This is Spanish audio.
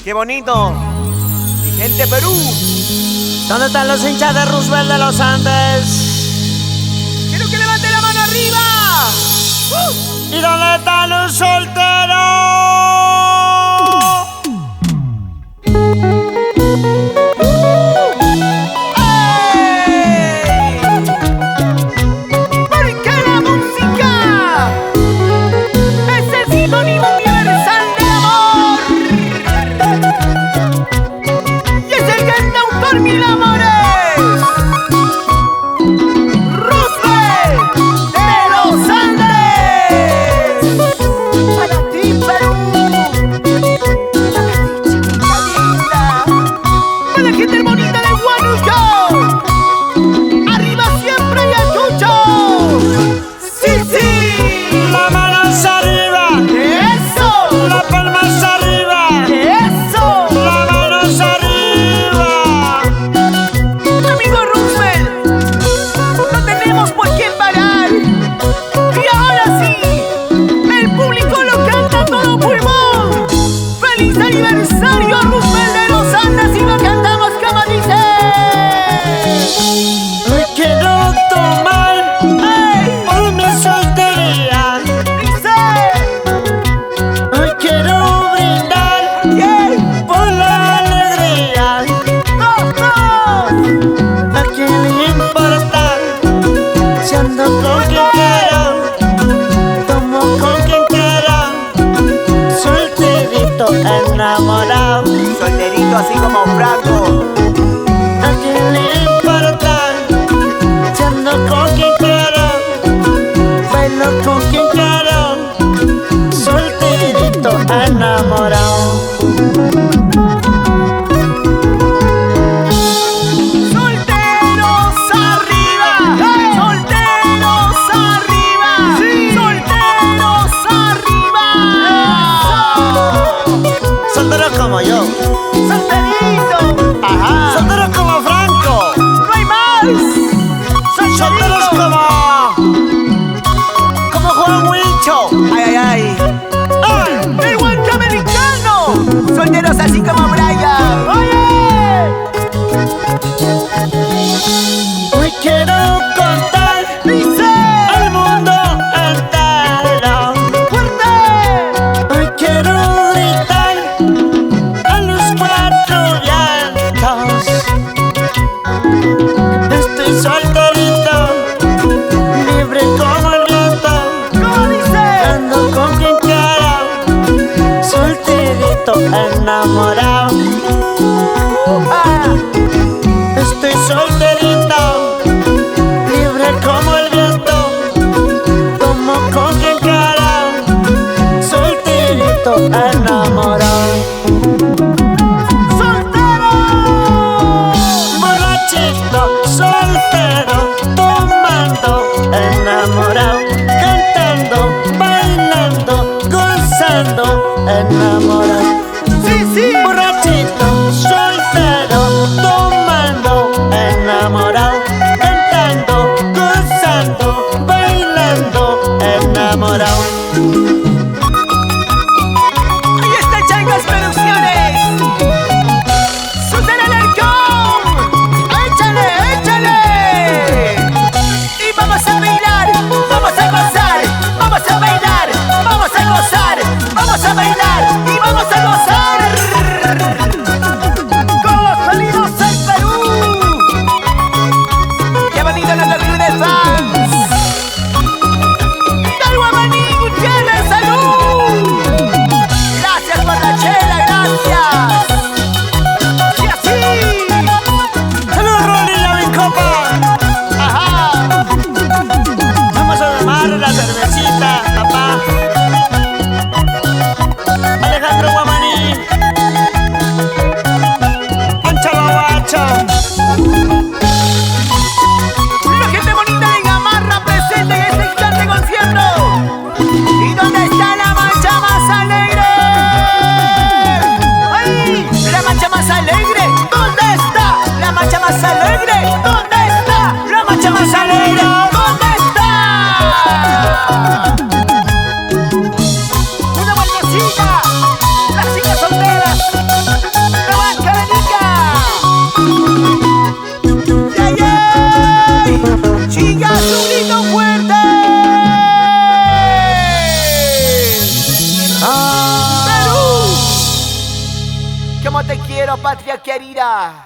¡Qué bonito! Mi gente Perú. ¿Dónde están los hinchas de Roosevelt de los Andes? ¡Quiero que levante la mano arriba! ¿Y dónde están los solteros? ¡Mil amores! ¡Roosevelt de los Andes! ¡Para ti, Perú! ¡Chiquita linda! ¡Para la gente bonita de Huánuco! ¡Arriba siempre y Ayacucho! ¡Sí, sí! ¡La manos arriba! ¡Eso! ¡Las palmas arriba! ¡Eso! ¡Las manos arriba! ¿Por quién parar? Y ahora sí, el público lo canta a todo pulmón. ¡Feliz aniversario, Roosevelt de los Andes! Y lo cantamos como dice. Hoy quiero tomar por mi soltería. Dice. Hoy quiero brindar por la alegría. ¡Dos! ¿A quién le importa? Si ando con quien quiera, tomo con quien quiera, solterito enamorado. Solterito así como Franco. ¿A quién le importa? Si ando con quien quiera, bailo con quien quiera, solterito enamorado. Como yo, ¡Solterito! ajá, solteros como Franco, ¡No hay más! solteros como Juan Huicho, ¡Ay, ay, ay! ¡ay! ¡El guancho americano! ¡Solteros así como Brian! ¡Oye! Hoy quiero contar ¡Dice! al mundo entero. ¡Fuerte! Hoy quiero gritar a los cuatro vientos. Estoy solterito, libre como el viento. ¿Cómo dice? Ando con quien quiera, solterito enamorado. Estoy solterito, libre como el viento. Tomo con quien quiera, solterito enamorado. ¡Soltero! Borrachito, soltero, tomando, enamorado, cantando, bailando, gozando, enamorado. ¡Sí, sí! Borrachito, soltero, tomando, enamorado, cantando, gozando, bailando, enamorado. ¡Ahí está Changos Producciones! ¡Soltero Alarcón! ¡Échale, échale! Y vamos a bailar, vamos a gozar, vamos a bailar, vamos a gozar, vamos a bailar y vamos a gozar. ¡Con los sonidos del Perú! ¡Qué bonito nuestro club de fans! ¡Del Guamaní Gutiérrez, salud! ¡Gracias por la chela, gracias! ¡Y así! ¡Salud, Rolly, mi copa! ¡Ajá! Vamos a tomar la cervecita, papá. un grito fuerte. Perú. Como te quiero, patria querida.